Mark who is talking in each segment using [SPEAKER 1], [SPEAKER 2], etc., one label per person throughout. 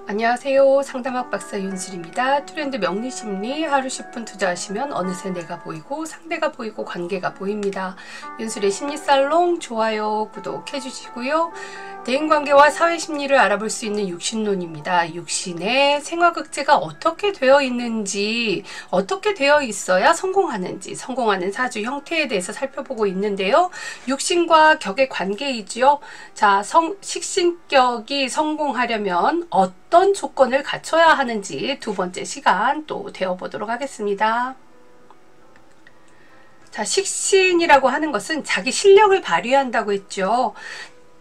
[SPEAKER 1] 안녕하세요. 상담학 박사 윤슬입니다. 트렌드 명리심리 하루 10분 투자하시면 어느새 내가 보이고 상대가 보이고 관계가 보입니다. 윤슬의 심리살롱 좋아요 구독해 주시고요. 대인관계와 사회심리를 알아볼 수 있는 육신론입니다. 육신의 생화극제가 어떻게 되어 있는지, 어떻게 되어 있어야 성공하는지, 성공하는 사주 형태에 대해서 살펴보고 있는데요. 육신과 격의 관계이지요. 자, 식신격이 성공하려면 어떤 조건을 갖춰야 하는지 두 번째 시간 또 되어보도록 하겠습니다. 자, 식신이라고 하는 것은 자기 실력을 발휘한다고 했죠.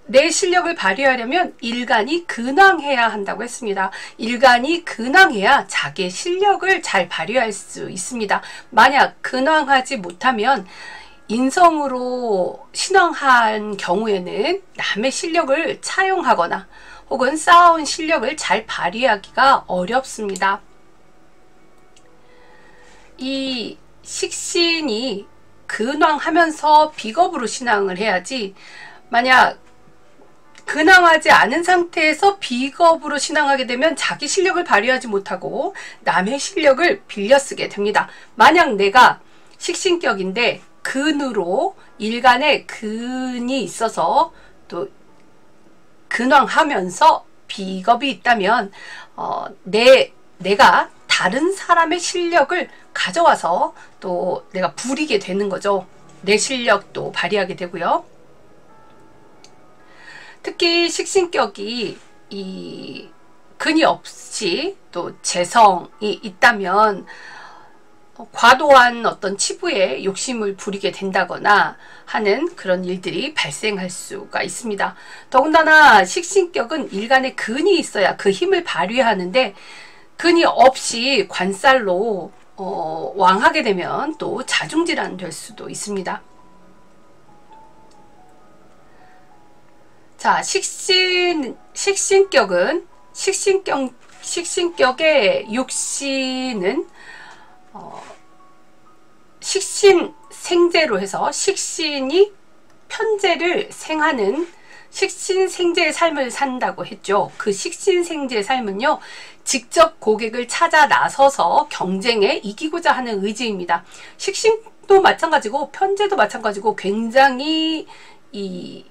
[SPEAKER 1] 내 실력을 발휘하려면 일간이 근황해야 한다고 했습니다. 일간이 근황해야 자기의 실력을 잘 발휘할 수 있습니다. 만약 근황하지 못하면 인성으로 신앙한 경우에는 남의 실력을 차용하거나 혹은 쌓아온 실력을 잘 발휘하기가 어렵습니다. 이 식신이 근황하면서 비겁으로 신앙을 해야지, 만약 근황하지 않은 상태에서 비겁으로 신앙하게 되면 자기 실력을 발휘하지 못하고 남의 실력을 빌려 쓰게 됩니다. 만약 내가 식신격인데 근으로 일간에 근이 있어서 또 근황하면서 비겁이 있다면 내가 다른 사람의 실력을 가져와서 또 내가 부리게 되는 거죠. 내 실력도 발휘하게 되고요. 특히 식신격이 이 근이 없이 또 재성이 있다면 과도한 어떤 치부에 욕심을 부리게 된다거나 하는 그런 일들이 발생할 수가 있습니다. 더군다나 식신격은 일간에 근이 있어야 그 힘을 발휘하는데, 근이 없이 관살로 왕하게 되면 또 자중질환 될 수도 있습니다. 자, 식신격은 식신격의 육신은 식신생제로 해서 식신이 편제를 생하는 식신생제의 삶을 산다고 했죠. 그 식신생제의 삶은요, 직접 고객을 찾아 나서서 경쟁에 이기고자 하는 의지입니다. 식신도 마찬가지고 편제도 마찬가지고 굉장히 이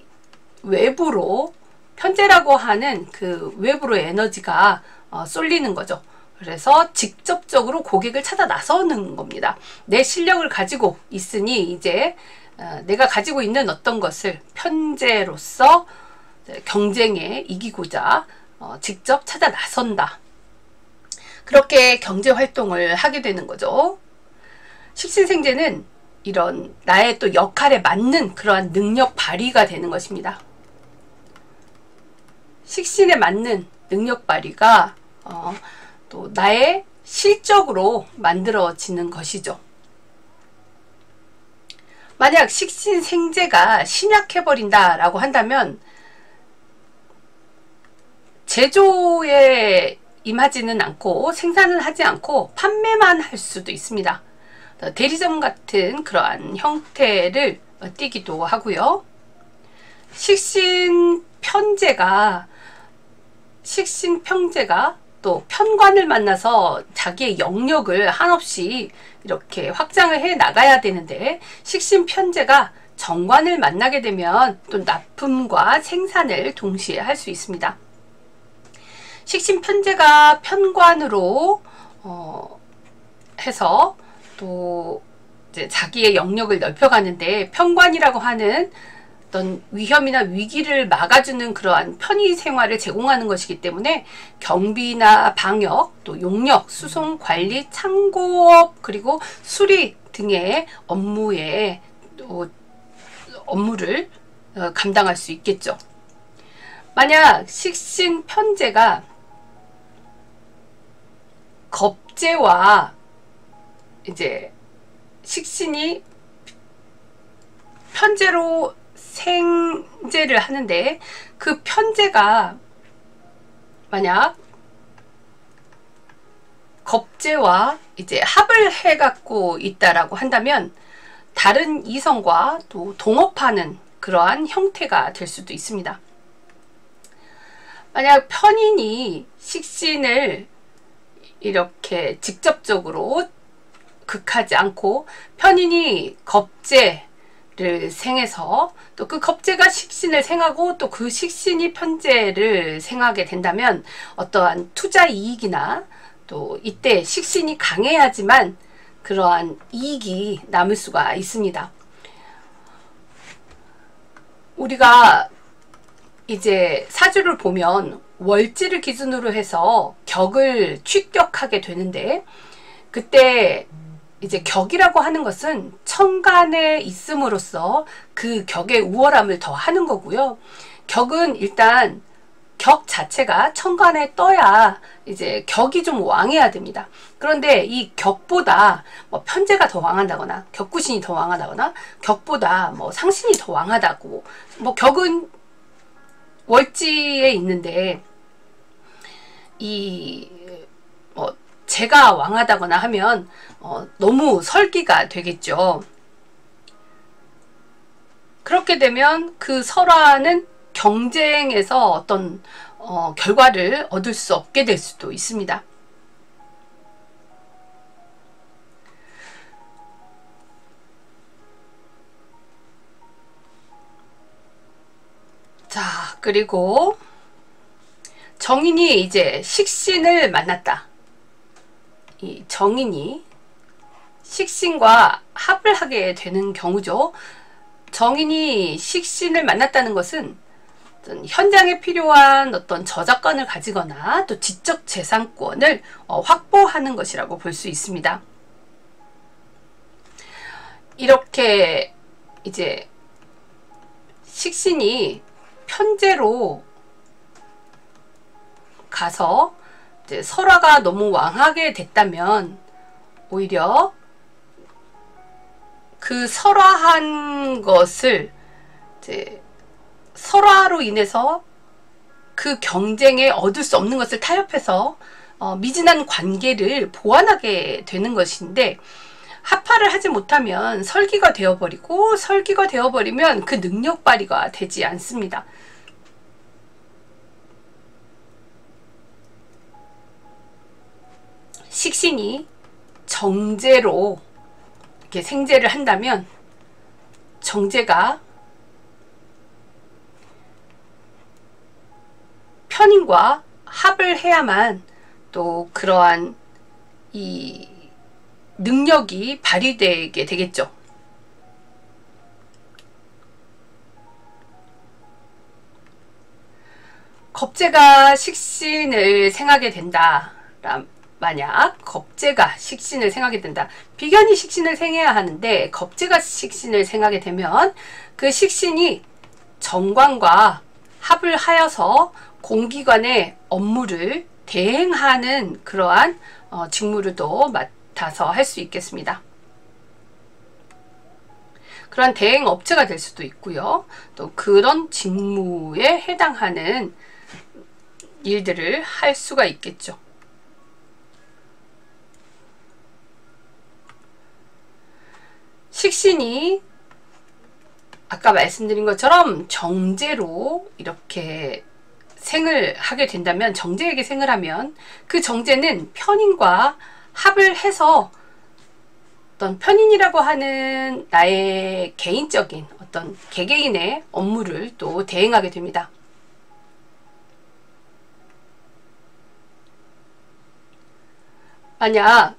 [SPEAKER 1] 외부로, 편제라고 하는 그 외부로 에너지가 쏠리는 거죠. 그래서 직접적으로 고객을 찾아 나서는 겁니다. 내 실력을 가지고 있으니 이제 내가 가지고 있는 어떤 것을 편제로서 경쟁에 이기고자 직접 찾아 나선다. 그렇게 경제 활동을 하게 되는 거죠. 식신생제는 이런 나의 또 역할에 맞는 그러한 능력 발휘가 되는 것입니다. 식신에 맞는 능력 발휘가 또 나의 실적으로 만들어지는 것이죠. 만약 식신생제가 신약해버린다라고 한다면 제조에 임하지는 않고 생산을 하지 않고 판매만 할 수도 있습니다. 대리점 같은 그러한 형태를 띠기도 하고요. 식신평제가 또 편관을 만나서 자기의 영역을 한없이 이렇게 확장을 해 나가야 되는데, 식신편제가 정관을 만나게 되면 또 납품과 생산을 동시에 할 수 있습니다. 식신편제가 편관으로 해서 또 이제 자기의 영역을 넓혀가는데, 편관이라고 하는 어떤 위험이나 위기를 막아주는 그러한 편의 생활을 제공하는 것이기 때문에 경비나 방역, 또 용역, 수송, 관리, 창고업, 그리고 수리 등의 업무를 감당할 수 있겠죠. 만약 식신편제가 겁제와 이제 식신이 편제로 생제를 하는데, 그 편제가 만약 겁제와 이제 합을 해 갖고 있다라고 한다면 다른 이성과 또 동업하는 그러한 형태가 될 수도 있습니다. 만약 편인이 식신을 이렇게 직접적으로 극하지 않고 편인이 겁재를 생해서 또 그 겁재가 식신을 생하고 또 그 식신이 편재를 생하게 된다면 어떠한 투자 이익이나 또 이때 식신이 강해야지만 그러한 이익이 남을 수가 있습니다. 우리가 이제 사주를 보면 월지를 기준으로 해서 격을 취격하게 되는데, 그때 이제 격이라고 하는 것은 천간에 있음으로써 그 격의 우월함을 더 하는 거고요. 격은 일단 격 자체가 천간에 떠야 이제 격이 좀 왕해야 됩니다. 그런데 이 격보다 뭐 편재가 더 왕한다거나 격구신이 더 왕하다거나 격보다 뭐 상신이 더 왕하다고, 뭐 격은 월지에 있는데 이 뭐 제가 왕하다거나 하면 너무 설기가 되겠죠. 그렇게 되면 그 설화는 경쟁에서 어떤 결과를 얻을 수 없게 될 수도 있습니다. 자, 그리고 정인이 이제 식신을 만났다. 이 정인이 식신과 합을 하게 되는 경우죠. 정인이 식신을 만났다는 것은 어떤 현장에 필요한 어떤 저작권을 가지거나 또 지적 재산권을 확보하는 것이라고 볼 수 있습니다. 이렇게 이제 식신이 편재로 가서 이제 설화가 너무 왕하게 됐다면 오히려 그 설화한 것을 이제 설화로 인해서 그 경쟁에 얻을 수 없는 것을 타협해서 미진한 관계를 보완하게 되는 것인데, 합파를 하지 못하면 설기가 되어버리고 설기가 되어버리면 그 능력 발휘가 되지 않습니다. 식신이 정제로 이렇게 생제를 한다면 정제가 편인과 합을 해야만 또 그러한 이 능력이 발휘되게 되겠죠. 겁재가 식신을 생하게 된다. 만약 겁재가 식신을 생하게 된다. 비견이 식신을 생해야 하는데 겁재가 식신을 생하게 되면 그 식신이 정관과 합을 하여서 공기관의 업무를 대행하는 그러한 직무를 또 맡아서 할 수 있겠습니다. 그런 대행 업체가 될 수도 있고요. 또 그런 직무에 해당하는 일들을 할 수가 있겠죠. 식신이 아까 말씀드린 것처럼 정제로 이렇게 생을 하게 된다면, 정제에게 생을 하면 그 정제는 편인과 합을 해서 어떤 편인이라고 하는 나의 개인적인 어떤 개개인의 업무를 또 대행하게 됩니다. 만약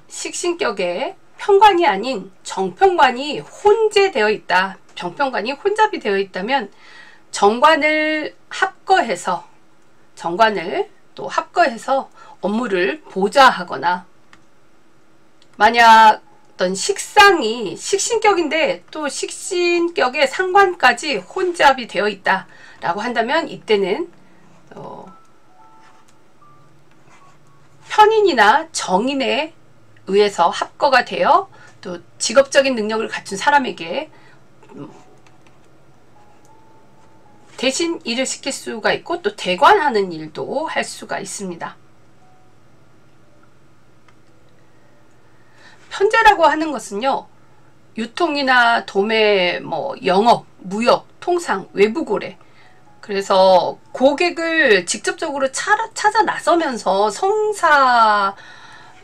[SPEAKER 1] 식신격에 편관이 아닌 정편관이 혼재되어 있다. 정편관이 혼잡이 되어 있다면 정관을 또 합거해서 업무를 보좌하거나, 만약 어떤 식상이 식신격인데 또 식신격의 상관까지 혼잡이 되어 있다 라고 한다면 이때는 편인이나 정인에 의해서 합거가 되어 또 직업적인 능력을 갖춘 사람에게 대신 일을 시킬 수가 있고 또 대관하는 일도 할 수가 있습니다. 편재라고 하는 것은요, 유통이나 도매, 영업, 무역, 통상, 외부 거래, 그래서 고객을 직접적으로 찾아 나서면서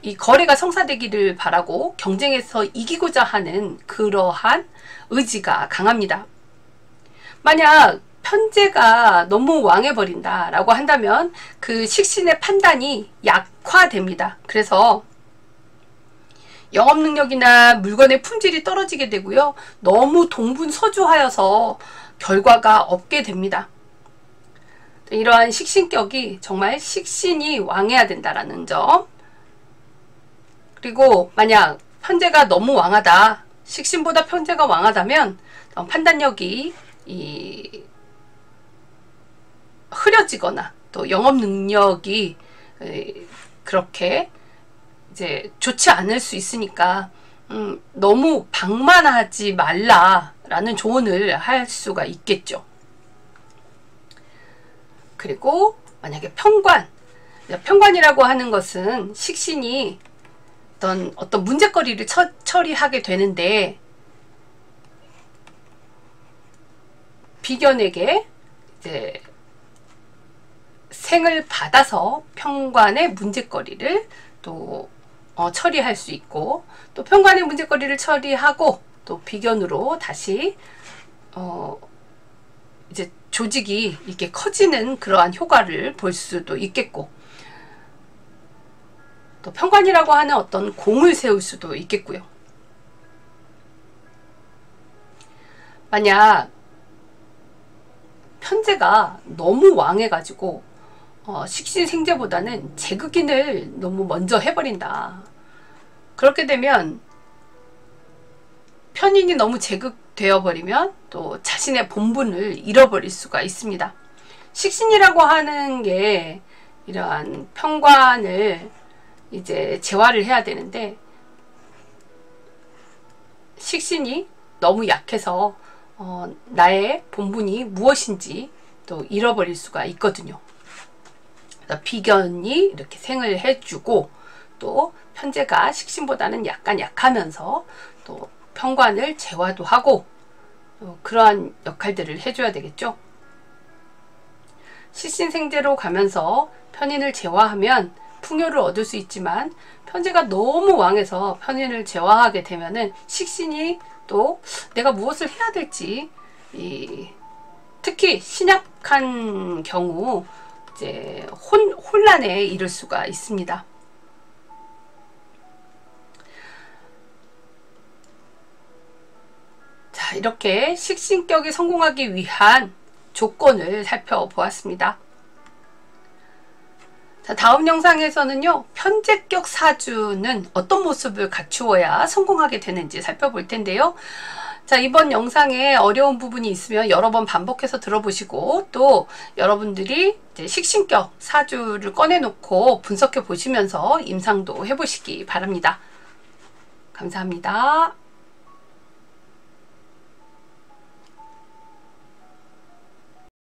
[SPEAKER 1] 이 거래가 성사되기를 바라고 경쟁에서 이기고자 하는 그러한 의지가 강합니다. 만약 편제가 너무 왕해버린다 라고 한다면 그 식신의 판단이 약화됩니다. 그래서 영업 능력이나 물건의 품질이 떨어지게 되고요. 너무 동분서주하여서 결과가 없게 됩니다. 이러한 식신격이 정말 식신이 왕해야 된다라는 점. 그리고 만약 편제가 너무 왕하다, 식신보다 편제가 왕하다면 판단력이 흐려지거나 또 영업 능력이 그렇게 이제 좋지 않을 수 있으니까 너무 방만하지 말라라는 조언을 할 수가 있겠죠. 그리고 만약에 편관이라고 하는 것은 식신이 어떤 문제거리를 처리하게 되는데 비견에게 이제 생을 받아서 편관의 문제거리를 또 처리할 수 있고, 또 편관의 문제거리를 처리하고 또 비견으로 다시 이제 조직이 이렇게 커지는 그러한 효과를 볼 수도 있겠고, 또 편관이라고 하는 어떤 공을 세울 수도 있겠고요. 만약 편제가 너무 왕해가지고 식신생제보다는 제극인을 너무 먼저 해버린다. 그렇게 되면 편인이 너무 제극되어 버리면 또 자신의 본분을 잃어버릴 수가 있습니다. 식신이라고 하는 게 이러한 편관을 이제 제화를 해야 되는데, 식신이 너무 약해서 나의 본분이 무엇인지 또 잃어버릴 수가 있거든요. 그래서 비견이 이렇게 생을 해주고, 또 편제가 식신보다는 약간 약하면서 또 편관을 제화도 하고, 그러한 역할들을 해줘야 되겠죠. 식신생제로 가면서 편인을 제화하면 풍요를 얻을 수 있지만, 편제가 너무 왕해서 편인을 제화하게 되면은 식신이 또 내가 무엇을 해야 될지, 특히 신약한 경우 이제 혼란에 이를 수가 있습니다. 자, 이렇게 식신격이 성공하기 위한 조건을 살펴보았습니다. 자, 다음 영상에서는요, 편제격 사주는 어떤 모습을 갖추어야 성공하게 되는지 살펴볼 텐데요. 자, 이번 영상에 어려운 부분이 있으면 여러 번 반복해서 들어보시고, 또 여러분들이 이제 식신격 사주를 꺼내놓고 분석해 보시면서 임상도 해보시기 바랍니다. 감사합니다.